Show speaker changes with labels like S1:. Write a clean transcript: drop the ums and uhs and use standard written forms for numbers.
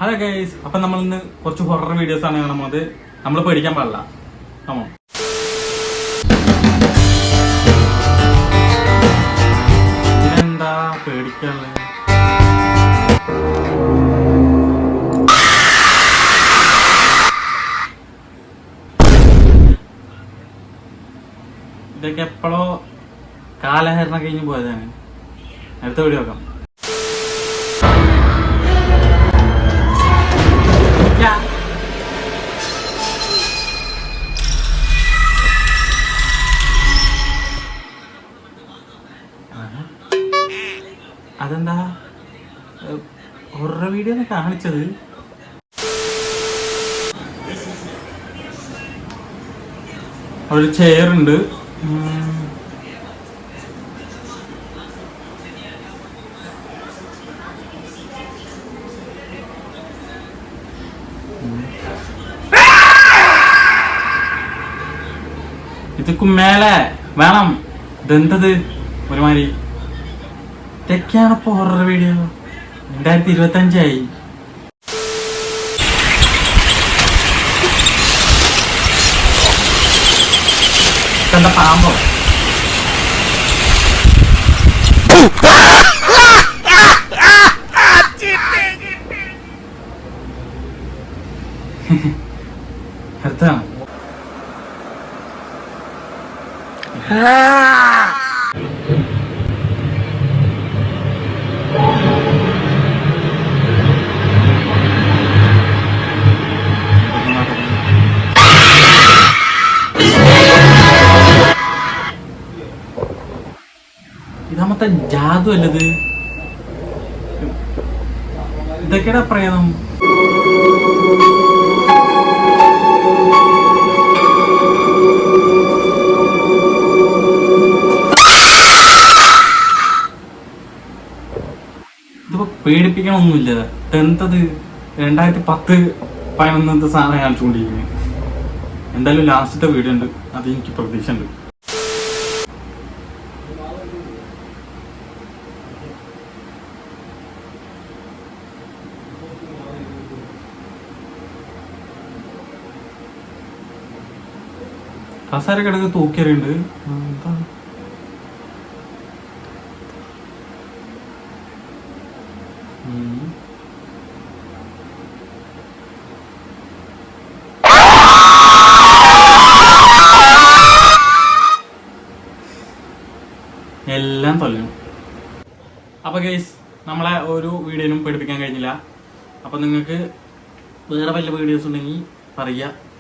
S1: Hello guys, അപ്പൊ നമ്മൾ ഇന്ന് കുറച്ച് ഹൊറർ വീഡിയോസ് ആണ് കാണുന്നത്. നമ്മൾ പേടിക്കാൻ പാടില്ല. ആമോ ഇതിനെന്താ പേടിക്കാനുള്ളത്? ഇതൊക്കെ എപ്പോഴോ കാലഹരണം കഴിഞ്ഞ് പോയതാണ്. അടുത്ത വീഡിയോ നോക്കാം. അതെന്താ ഹൊറർ വീഡിയോ കാണിച്ചത്? ഒരു ചെയർ ഉണ്ട്. ഇതൊക്കെ മേലെ വേണം. ഇതെന്തത് ഒരുമാതിരി ഇതൊക്കെയാണിപ്പോ ഹൊറർ വീഡിയോ. 2025 എന്താ പാമ്പോ? അടുത്താണ്. ഇതാമത്തെ ജാതു അല്ലത്. ഇതൊക്കെയാ പ്രേതം. ഇതിപ്പോ പേടിപ്പിക്കണമൊന്നുമില്ല. എന്തത് 2010-11 സാധനം കാണിച്ചുകൊണ്ടിരിക്കുന്നത്. എന്തായാലും ലാസ്റ്റത്തെ വീഡിയോ ഉണ്ട്, അത് എനിക്ക് പ്രതീക്ഷ ഉണ്ട്. കസാര കിടക്ക് തൂക്കിയറിയുണ്ട്. എന്താ എല്ലാം തൊല്ലണം. അപ്പൊ ഗൈസ്, നമ്മളെ ഒരു വീഡിയോനും പേടിപ്പിക്കാൻ കഴിഞ്ഞില്ല. അപ്പൊ നിങ്ങൾക്ക് വേറെ വല്ല വീഡിയോസ് ഉണ്ടെങ്കിൽ പറയുക.